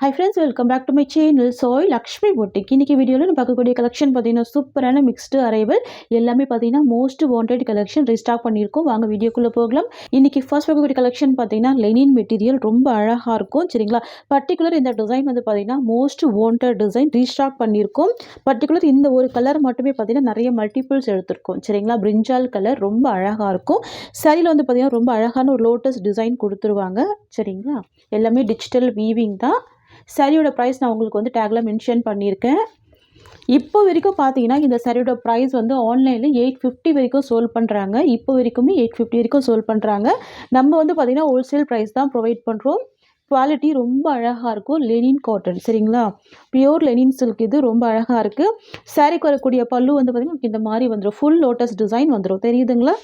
Hi friends, welcome back to my channel. Soy Lakshmi Boutique. இன்னைக்கு வீடியோல நம்ம பார்க்கக்கூடிய கலெக்ஷன் பார்த்தீங்கன்னா சூப்பரான மிக்ஸ்டு அரைவல் எல்லாமே பார்த்தீங்கன்னா மோஸ்ட் வாண்டட் கலெக்ஷன் ரீஸ்டாக் பண்ணியிருக்கோம். வாங்க வீடியோக்குள்ளே போகலாம். இன்னைக்கு ஃபர்ஸ்ட் பார்க்கக்கூடிய கலெக்ஷன் பார்த்தீங்கன்னா லெனின் மெட்டீரியல் ரொம்ப அழகாக இருக்கும். சரிங்களா? பர்டிகுலர் இந்த டிசைன் வந்து பார்த்தீங்கன்னா மோஸ்ட் வாண்டட் டிசைன் ரீஸ்டாக் பண்ணியிருக்கோம். பர்டிகுலர் இந்த ஒரு கலர் மட்டுமே பார்த்தீங்கன்னா நிறைய மல்டிபிள்ஸ் எடுத்திருக்கோம். சரிங்களா? பிரிஞ்சால் கலர் ரொம்ப அழகாக இருக்கும். சரியில் வந்து பார்த்தீங்கன்னா ரொம்ப அழகான ஒரு லோட்டஸ் டிசைன் கொடுத்துருவாங்க. சரிங்களா? எல்லாமே டிஜிட்டல் வீவிங் தான். சாரியோட ப்ரைஸ் நான் உங்களுக்கு வந்து டேக்கில் மென்ஷன் பண்ணியிருக்கேன். இப்போ வரைக்கும் பார்த்தீங்கன்னா இந்த சாரியோட ப்ரைஸ் வந்து ஆன்லைனில் 850 வரைக்கும் சோல் பண்ணுறாங்க. இப்போ வரைக்குமே 850 வரைக்கும் சோல் பண்ணுறாங்க. நம்ம வந்து பார்த்திங்கன்னா ஹோல்சேல் ப்ரைஸ் தான் ப்ரொவைட் பண்ணுறோம். குவாலிட்டி ரொம்ப அழகாக இருக்கும். Lenin cotton. சரிங்களா? பியூர் லெனின் சில்க் இது ரொம்ப அழகாக இருக்குது. சாரிக்கு வரக்கூடிய பல்லு வந்து பார்த்திங்கன்னா இந்த மாதிரி வந்துடும். ஃபுல் லோட்டஸ் டிசைன் வந்துடும். தெரியுதுங்களா?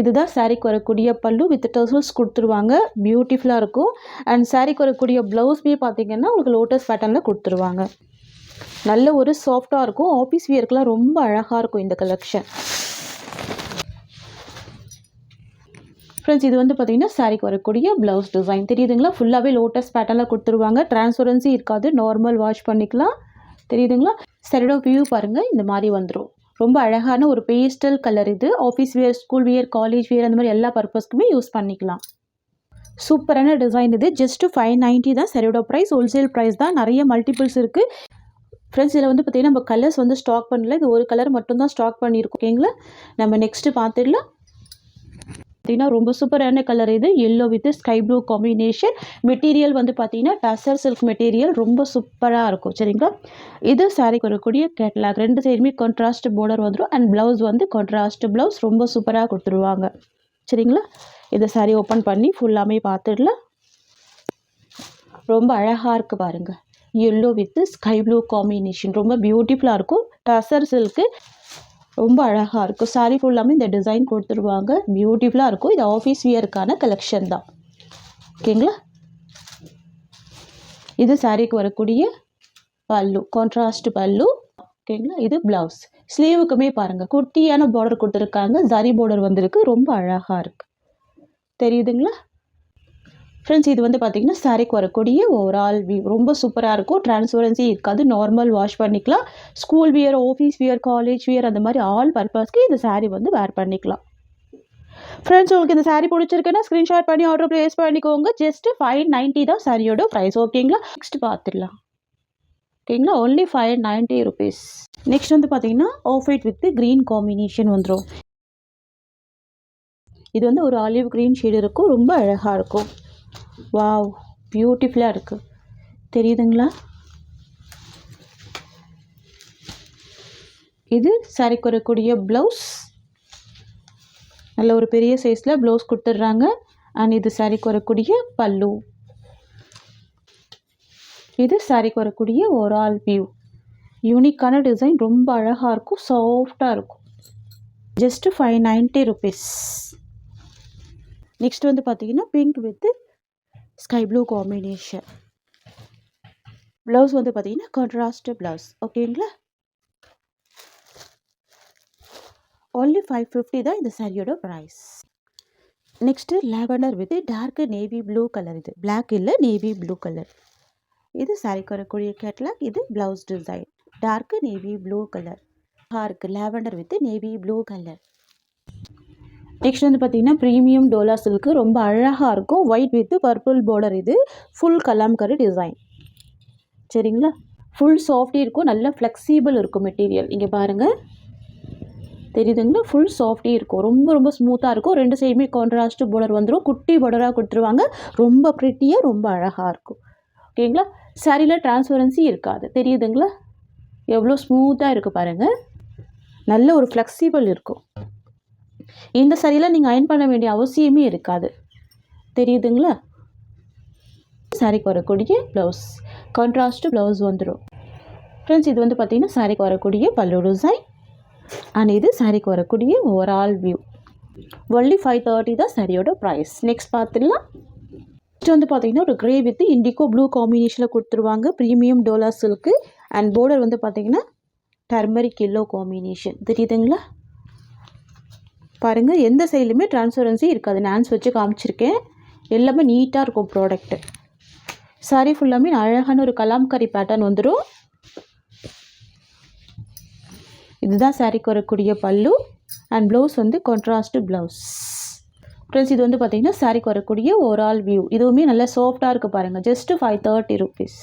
இதுதான் சாரிக்கு வரக்கூடிய பல்லு வித் டர்சல்ஸ் கொடுத்துருவாங்க. பியூட்டிஃபுல்லாக இருக்கும். அண்ட் சாரிக்கு வரக்கூடிய ப்ளவுஸ்மே பார்த்தீங்கன்னா உங்களுக்கு லோட்டஸ் பேட்டர்னில் கொடுத்துருவாங்க. நல்ல ஒரு சாஃப்டாக இருக்கும். ஆஃபீஸ் வியர்க்கெலாம் ரொம்ப அழகாக இருக்கும் இந்த கலெக்ஷன். ஃப்ரெண்ட்ஸ், இது வந்து பார்த்தீங்கன்னா சாரிக்கு வரக்கூடிய ப்ளவுஸ் டிசைன் தெரியுதுங்களா? ஃபுல்லாகவே லோட்டஸ் பேட்டர்னில் கொடுத்துருவாங்க. டிரான்ஸ்பரன்சி இருக்காது. நார்மல் வாஷ் பண்ணிக்கலாம். தெரியுதுங்களா? சாரியோட வியூ பாருங்கள். இந்த மாதிரி வந்துடும். ரொம்ப அழகான ஒரு பேஸ்டல் கலர் இது. Office wear, school wear, college wear அந்த மாதிரி எல்லா பர்பஸ்க்குமே யூஸ் பண்ணிக்கலாம். சூப்பரான டிசைன் இது. ஜஸ்ட் 590 தான் சாரியோட ப்ரைஸ். ஹோல்சேல் ப்ரைஸ் தான். நிறைய மல்டிபிள்ஸ் இருக்குது. ஃப்ரெண்ட்ஸ், இதில் வந்து பார்த்திங்கன்னா நம்ம கலர்ஸ் வந்து ஸ்டாக் பண்ணல. இது ஒரு கலர் மட்டும்தான் ஸ்டாக் பண்ணியிருக்கோம். ஓகேங்களா? நம்ம நெக்ஸ்ட்டு பார்த்துடலாம். பார்த்தீங்கன்னா ரொம்ப சூப்பரான கலர் இது. Yellow with sky blue combination. Material வந்து பார்த்தீங்கன்னா டசர் சில்க் மெட்டீரியல் ரொம்ப சூப்பராக இருக்கும். சரிங்களா? இது சாரிக்கு வரக்கூடிய கேட்லாக். ரெண்டு சைடுமே கான்ட்ராஸ்ட் பார்டர் வந்துடும். அண்ட் ப்ளவுஸ் வந்து கான்ட்ராஸ்ட் ப்ளவுஸ் ரொம்ப சூப்பராக கொடுத்துருவாங்க. சரிங்களா? இதை சாரி ஓப்பன் பண்ணி ஃபுல்லாமே பார்த்துடலாம். ரொம்ப அழகாக இருக்குது பாருங்கள். Yellow with sky blue combination ரொம்ப பியூட்டிஃபுல்லாக இருக்கும். டசர் சில்க்கு ரொம்ப அழகாக இருக்கும். சாரி ஃபுல்லாமே இந்த டிசைன் கொடுத்துருவாங்க. பியூட்டிஃபுல்லாக இருக்கும். இது ஆஃபீஸ் வியருக்கான கலெக்ஷன் தான். ஓகேங்களா? இது சாரிக்கு வரக்கூடிய பல்லு, கான்ட்ராஸ்ட் பல்லு. ஓகேங்களா? இது ப்ளவுஸ். ஸ்லீவுக்குமே பாருங்கள் குட்டியான பார்டர் கொடுத்துருக்காங்க. ஜரி பார்டர் வந்திருக்கு. ரொம்ப அழகாக இருக்குது. தெரியுதுங்களா? ஃப்ரெண்ட்ஸ், இது வந்து பார்த்திங்கன்னா சாரிக்கு வரக்கூடிய ஓவரால் வியூ ரொம்ப சூப்பராக இருக்கும். டிரான்ஸ்பரன்சி இருக்காது. நார்மல் வாஷ் பண்ணிக்கலாம். School wear, office wear, college wear அந்த மாதிரி ஆல் பர்பஸ்க்கு இந்த சாரீ வந்து வேர் பண்ணிக்கலாம். ஃப்ரெண்ட்ஸ், உங்களுக்கு இந்த சாரீ பிடிச்சிருக்குன்னா ஸ்க்ரீன்ஷாட் பண்ணி ஆர்டர் ப்ளேஸ் பண்ணிக்கோங்க. ஜஸ்ட் 590 தான் சாரியோட ப்ரைஸ். ஓகேங்களா? நெக்ஸ்ட் பார்த்துடலாம். ஓகேங்களா? Only 590 rupees. நெக்ஸ்ட் வந்து பார்த்தீங்கன்னா off white with green combination வந்துடும். இது வந்து ஒரு ஆலிவ் க்ரீன் ஷேடு இருக்கும். ரொம்ப அழகாக இருக்கும். வாவ், பியூட்டிஃபுல்லாக இருக்குது. தெரியுதுங்களா? இது சாரிக்கு வரக்கூடிய ப்ளவுஸ். நல்ல ஒரு பெரிய சைஸில் ப்ளவுஸ் கொடுத்துட்றாங்க. அண்ட் இது சாரிக்கு வரக்கூடிய பல்லு. இது சாரிக்கு வரக்கூடிய ஓவரால் வியூ. யூனிக்கான டிசைன் ரொம்ப அழகாக இருக்கும். சாஃப்டாக இருக்கும். Just 590 rupees. நெக்ஸ்ட் வந்து பார்த்தீங்கன்னா pink with sky blue combination. Blouse வந்து பார்த்தீங்கன்னா கான்ட்ராஸ்ட் ப்ளவுஸ். ஓகேங்களா? ஒன்லி 550 தான் இந்த சாரியோட price. Next lavender with dark navy blue colour. இது பிளாக் இல்லை, நேவி ப்ளூ கலர். இது சாரிக்கு வரக்கூடிய கேட்லாக். இது blouse design. Dark navy blue colour இருக்குது. Lavender with navy blue colour. Next வந்து பார்த்தீங்கன்னா ப்ரீமியம் டோலா சில்க்கு ரொம்ப அழகாக இருக்கும். White with purple border. இது ஃபுல் கலாம்கரி டிசைன். சரிங்களா? ஃபுல் சாஃப்டி இருக்கும். நல்ல ஃப்ளெக்சிபிள் இருக்கும் மெட்டீரியல். இங்கே பாருங்கள். தெரியுதுங்களா? ஃபுல் சாஃப்டி இருக்கும். ரொம்ப ரொம்ப ஸ்மூத்தாக இருக்கும். ரெண்டு சைடுமே கான்ட்ராஸ்ட் பார்டர் வந்துடும். குட்டி பார்டராக கொடுத்துருவாங்க. ரொம்ப ப்ரிட்டியாக ரொம்ப அழகாக இருக்கும். ஓகேங்களா? சாரியில் டிரான்ஸ்பரன்சி இருக்காது. தெரியுதுங்களா? எவ்வளோ ஸ்மூத்தாக இருக்குது பாருங்கள். நல்ல ஒரு ஃப்ளெக்சிபிள் இருக்கும். இந்த சாரியில் நீங்கள் அயர்ன் பண்ண வேண்டிய அவசியமே இருக்காது. தெரியுதுங்களா? சாரிக்கு வரக்கூடிய ப்ளவுஸ் கான்ட்ராஸ்ட் ப்ளவுஸ் வந்துடும். ஃப்ரெண்ட்ஸ், இது வந்து பார்த்திங்கன்னா சாரிக்கு வரக்கூடிய பல்லு டிசைன். அண்ட் இது சாரிக்கு வரக்கூடிய ஓவரால் வியூ. ஒன்லி 530 தான் சாரியோட ப்ரைஸ். நெக்ஸ்ட் பார்த்துடலாம். நெக்ஸ்ட் வந்து பார்த்திங்கன்னா ஒரு க்ரே வித் இண்டிகோ ப்ளூ காம்பினேஷனில் கொடுத்துருவாங்க. Premium dola silk. And border வந்து பார்த்திங்கன்னா டர்மரிக் எல்லோ காம்பினேஷன். தெரியுதுங்களா? பாருங்கள், எந்த சைட்லையுமே டிரான்ஸ்பரன்சி இருக்காது. நான் வச்சு காமிச்சிருக்கேன். எல்லாமே நீட்டாக இருக்கும் ப்ராடக்ட்டு. சாரி ஃபுல்லாமே அழகான ஒரு கலாம்கரி பேட்டர்ன் வந்துடும். இதுதான் சாரிக்கு வரக்கூடிய பல்லு அண்ட் ப்ளவுஸ் வந்து கான்ட்ராஸ்ட் ப்ளவுஸ். ஃப்ரெண்ட்ஸ் இது வந்து பார்த்தீங்கன்னா சாரிக்கு வரக்கூடிய ஓவரால் வியூ. இதுவுமே நல்லா சாஃப்டாக இருக்குது பாருங்கள். Just 530 rupees.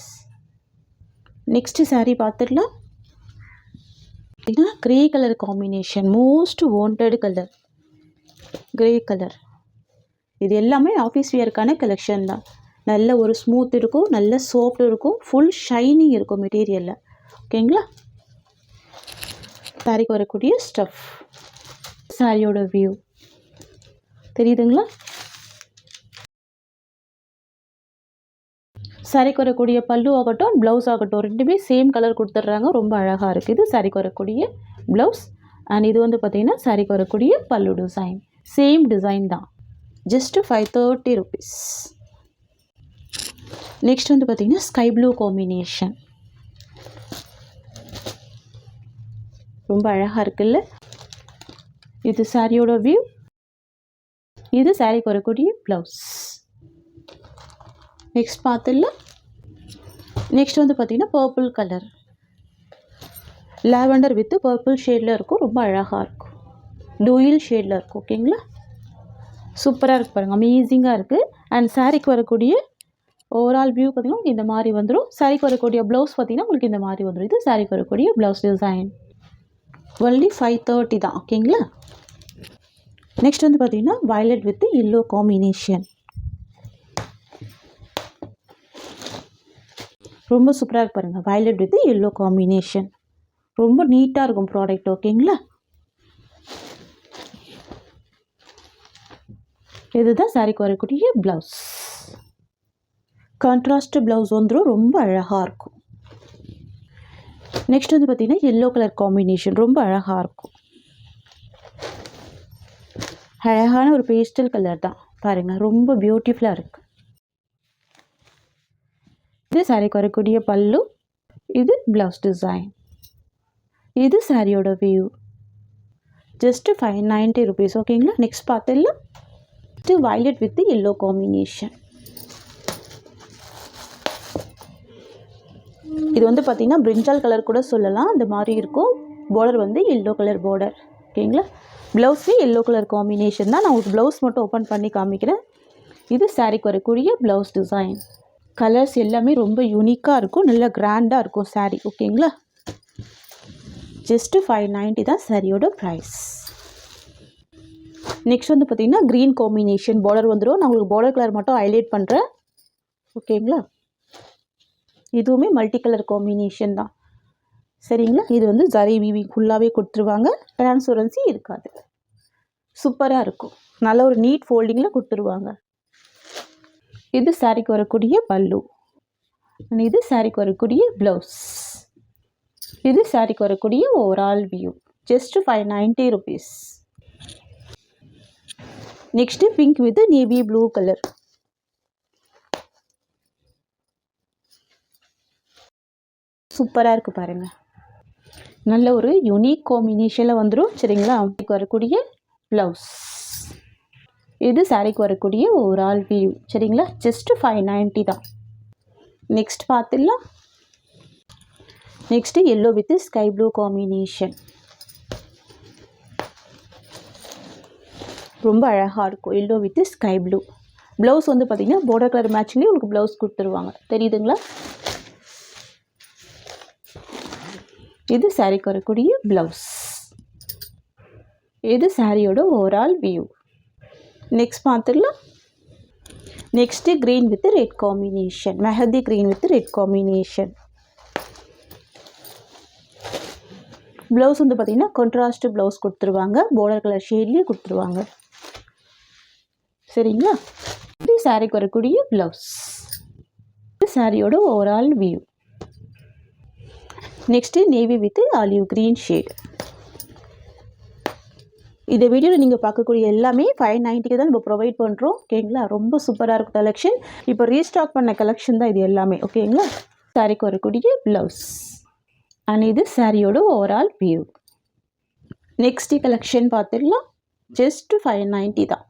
நெக்ஸ்ட்டு சாரீ பார்த்துடலாம். பார்த்தீங்கன்னா grey colour combination, most wanted colour grey colour. இது எல்லாமே ஆஃபீஸ் வியருக்கான கலெக்ஷன் தான். நல்ல ஒரு ஸ்மூத் இருக்கும், நல்ல சாஃப்ட் இருக்கும், ஃபுல் ஷைனிங் இருக்கும் மெட்டீரியலில். ஓகேங்களா. சாரிக்கு வரக்கூடிய ஸ்டஃப், சாரியோட வியூ தெரியுதுங்களா. சாரிக்கு வரக்கூடிய பல்லு ஆகட்டும் ப்ளவுஸ் ஆகட்டும் ரெண்டுமே சேம் கலர் கொடுத்துட்றாங்க. ரொம்ப அழகாக இருக்குது. இது சாரிக்கு வரக்கூடிய ப்ளவுஸ் அண்ட் இது வந்து பார்த்திங்கன்னா சாரிக்கு வரக்கூடிய பல்லு டிசைன். சேம் டிசைன் தான். Just 530 rupees. நெக்ஸ்ட் வந்து பார்த்திங்கன்னா ஸ்கை ப்ளூ காம்பினேஷன். ரொம்ப அழகாக இருக்குல்ல. இது சாரியோட வியூ. இது சாரிக்கு வரக்கூடிய ப்ளவுஸ். நெக்ஸ்ட் பார்த்துடலாம். நெக்ஸ்ட் வந்து பார்த்திங்கன்னா purple colour, lavender with purple ஷேடில் இருக்கும். ரொம்ப அழகாக இருக்கும். டூயில் ஷேடில் இருக்கும். ஓகேங்களா. சூப்பராக இருக்குது பாருங்கள். அமேசிங்காக இருக்குது. அண்ட் சாரிக்கு வரக்கூடிய ஓவரால் வியூ பார்த்திங்கன்னா உங்களுக்கு இந்த மாதிரி வந்துடும். சாரிக்கு வரக்கூடிய ப்ளவுஸ் பார்த்திங்கன்னா உங்களுக்கு இந்த மாதிரி வந்துடும். இது சாரிக்கு வரக்கூடிய ப்ளவுஸ் டிசைன். ஒன்லி 530 தான். ஓகேங்களா. நெக்ஸ்ட் வந்து பார்த்திங்கன்னா வயலட் வித் எல்லோ காம்பினேஷன். ரொம்ப சூப்பராக இருக்கு பாருங்கள். Violet with yellow combination. ரொம்ப நீட்டாக இருக்கும் ப்ராடக்ட். ஓகேங்களா. இதுதான் சாரிக்கு வரக்கூடிய ப்ளவுஸ். கான்ட்ராஸ்ட் ப்ளவுஸ் வந்துடும். ரொம்ப அழகாக இருக்கும். நெக்ஸ்ட் வந்து பார்த்திங்கன்னா எல்லோ கலர் காம்பினேஷன். ரொம்ப அழகாக இருக்கும். அழகான ஒரு பேஸ்டல் கலர் தான் பாருங்கள். ரொம்ப பியூட்டிஃபுல்லாக இருக்குது. இது சாரிக்கு வரக்கூடிய பல்லு. இது ப்ளவுஸ் டிசைன். இது சாரியோட வியூ. Just 590 rupees. ஓகேங்களா. நெக்ஸ்ட் பார்த்துடலாம். இது வயலட் வித் எல்லோ காம்பினேஷன். இது வந்து பார்த்திங்கன்னா பிரிஞ்சால் கலர் கூட சொல்லலாம். அந்த மாதிரி இருக்கும். பார்டர் வந்து எல்லோ கலர் பார்டர். ஓகேங்களா. ப்ளவுஸே எல்லோ கலர் காம்பினேஷன் தான். நான் உங்களுக்கு ப்ளவுஸ் மட்டும் ஓப்பன் பண்ணி காமிக்கிறேன். இது சாரிக்கு வரக்கூடிய ப்ளவுஸ் டிசைன். கலர்ஸ் எல்லாமே ரொம்ப யூனிக்காக இருக்கும். நல்லா கிராண்டாக இருக்கும் சாரீ. ஓகேங்களா. ஜஸ்ட்டு 590 தான் சாரியோட ப்ரைஸ். நெக்ஸ்ட் வந்து பார்த்திங்கன்னா க்ரீன் காம்பினேஷன் பார்டர் வந்துடும். நான் உங்களுக்கு பார்டர் கலர் மட்டும் ஹைலைட் பண்ணுறேன். ஓகேங்களா. இதுவுமே மல்டி கலர் காம்பினேஷன் தான். சரிங்களா. இது வந்து ஜரி வீவிங் ஃபுல்லாகவே கொடுத்துருவாங்க. டிரான்ஸ்பரன்சி இருக்காது. சூப்பராக இருக்கும். நல்ல ஒரு நீட் ஃபோல்டிங்கில் கொடுத்துருவாங்க. இது சாரிக்கு வரக்கூடிய பல்லு. இது சாரிக்கு வரக்கூடிய ப்ளவுஸ். இது சாரிக்கு வரக்கூடிய overall view. Just 590 rupees. Next pink with navy blue colour. சூப்பராக இருக்குது பாருங்கள். நல்ல ஒரு யூனிக் காம்பினேஷனில் வந்துடும். சரிங்களா. வரக்கூடிய ப்ளவுஸ். இது சாரிக்கு வரக்கூடிய ஓவரால் வியூ. சரிங்களா. ஜஸ்ட்டு 590 தான். நெக்ஸ்ட் பார்த்துடலாம். Next yellow with sky blue combination. ரொம்ப அழகாக இருக்கும். Yellow with sky blue. Blouse வந்து பார்த்திங்கன்னா பார்டர் கலர் மேட்ச்லேயே உங்களுக்கு ப்ளவுஸ் கொடுத்துருவாங்க. தெரியுதுங்களா. இது சாரிக்கு வரக்கூடிய ப்ளவுஸ். இது சாரியோட ஓவரால் வியூ. நெக்ஸ்ட் பார்த்துடலாம். Next green with red combination. Mehndi green with red combination. Blouse வந்து பார்த்திங்கன்னா கான்ட்ராஸ்ட் ப்ளவுஸ் கொடுத்துருவாங்க. பார்டர் கலர் ஷேட்லேயே கொடுத்துருவாங்க. சரிங்களா. இது சாரிக்கு வரக்கூடிய ப்ளவுஸ். இது சாரியோட overall view. Next navy with olive green shade. இந்த வீடியோவில் நீங்கள் பார்க்கக்கூடிய எல்லாமே 590 தான் நம்ம ப்ரொவைட் பண்ணுறோம். ஓகேங்களா. ரொம்ப சூப்பராக இருக்கும் கலெக்ஷன். இப்போ ரீஸ்டாக் பண்ண கலெக்ஷன் தான் இது எல்லாமே. ஓகேங்களா. சாரிக்கு வரக்கூடிய ப்ளவுஸ் அண்ட் இது சாரியோட ஓவரால் வியூ. நெக்ஸ்ட் கலெக்ஷன் பார்த்துடலாம். ஜஸ்ட் 590 தான்.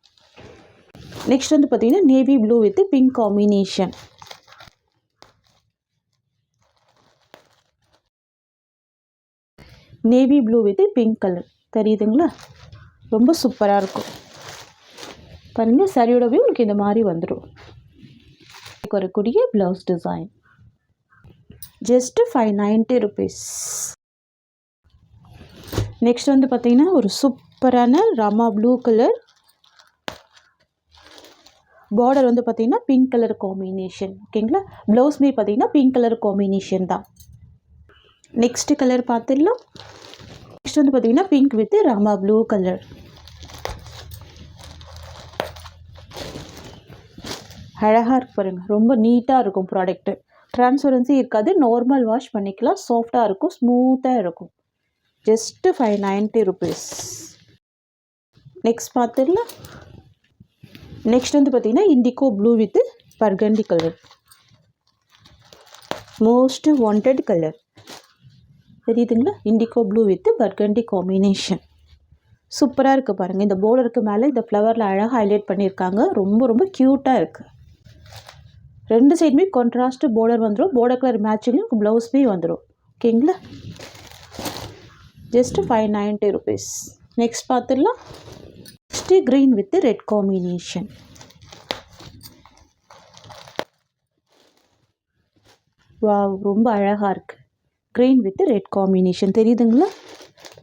நெக்ஸ்ட் வந்து பார்த்திங்கன்னா navy blue with pink combination. Navy blue with pink colour தெரியுதுங்களா? ரொம்ப சூப்பராக இருக்கும். பாருங்கள், சாரியோடவே உங்களுக்கு இந்த மாதிரி வந்துடும். வரக்கூடிய blouse design just 590 rupees. Next வந்து பார்த்தீங்கன்னா ஒரு சூப்பரான ராமா ப்ளூ கலர், பார்டர் வந்து பார்த்தீங்கன்னா பிங்க் கலர் காம்பினேஷன். ஓகேங்களா? ப்ளவுஸ்மே பார்த்தீங்கன்னா பிங்க் கலர் காம்பினேஷன் தான். நெக்ஸ்ட் கலர் பார்த்துடலாம். நெக்ஸ்ட் வந்து பார்த்தீங்கன்னா பிங்க் வித் ராமா ப்ளூ கலர். அழகாக இருக்கு பாருங்கள், ரொம்ப நீட்டாக இருக்கும் ப்ராடக்ட்டு. ட்ரான்ஸ்பரன்சி இருக்காது, நார்மல் வாஷ் பண்ணிக்கலாம், சாஃப்டாக இருக்கும், ஸ்மூத்தாக இருக்கும். Just 590 rupees. நெக்ஸ்ட் பார்த்துடலாம். நெக்ஸ்ட் வந்து பார்த்தீங்கன்னா indigo blue with burgundy colour, most wanted colour தெரியுதுங்களா? Indigo blue with burgundy combination சூப்பராக இருக்குது பாருங்கள். இந்த பார்டருக்கு மேலே இந்த ஃப்ளவரில் அழகாக ஹைலைட் பண்ணியிருக்காங்க. ரொம்ப ரொம்ப க்யூட்டாக இருக்குது. ரெண்டு சைடுமே கான்ட்ராஸ்ட் பார்டர் வந்துடும். பார்டர் கலர் மேட்சிங்கும் ப்ளவுஸ்மே வந்துடும். ஓகேங்களா? Just 590 rupees. நெக்ஸ்ட் பார்த்துடலாம். Next green with red combination. Wow, ரொம்ப அழகாக இருக்குது. க்ரீன் வித் ரெட் காம்பினேஷன் தெரியுதுங்களா?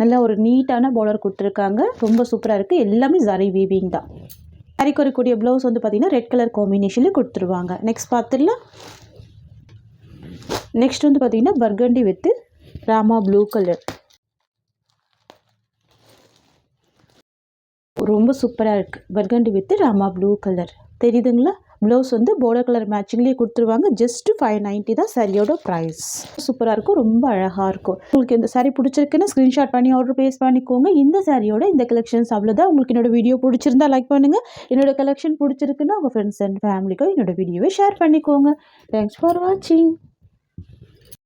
நல்லா ஒரு நீட்டான பார்டர் கொடுத்துருக்காங்க. ரொம்ப சூப்பராக இருக்குது. எல்லாமே ஜரி வீவிங் தான். சாரிக்கு வரக்கூடிய ப்ளவுஸ் வந்து பார்த்தீங்கன்னா ரெட் கலர் காம்பினேஷனில் கொடுத்துருவாங்க. நெக்ஸ்ட் பார்த்துடலாம். நெக்ஸ்ட் வந்து பார்த்தீங்கன்னா பர்கண்டி வித் ராமா ப்ளூ கலர். ரொம்ப சூப்பராக இருக்குது. பர்கண்டி வித் ராமா ப்ளூ கலர் தெரியுதுங்களா? ப்ளவுஸ் வந்து பார்டர் கலர் மேட்சிங்லேயே கொடுத்துருவாங்க. ஜஸ்ட்டு 590 தான் சாரியோட ப்ரைஸ். சூப்பராக இருக்கும், ரொம்ப அழகாக இருக்கும். உங்களுக்கு இந்த சாரீ பிடிச்சிருக்குன்னு ஸ்க்ரீன்ஷாட் பண்ணி ஆர்டர் ப்ளேஸ் பண்ணிக்கோங்க. இந்த சாரியோட இந்த கலெக்ஷன்ஸ் அவ்வளோதான். உங்களுக்கு என்னோட வீடியோ பிடிச்சிருந்தா லைக் பண்ணுங்கள். என்னோட கலெக்ஷன் பிடிச்சிருக்குன்னா உங்கள் ஃப்ரெண்ட்ஸ் அண்ட் ஃபேமிலிக்கும் என்னோட வீடியோவை ஷேர் பண்ணிக்கோங்க. தேங்க்ஸ் ஃபார் வாட்சிங்.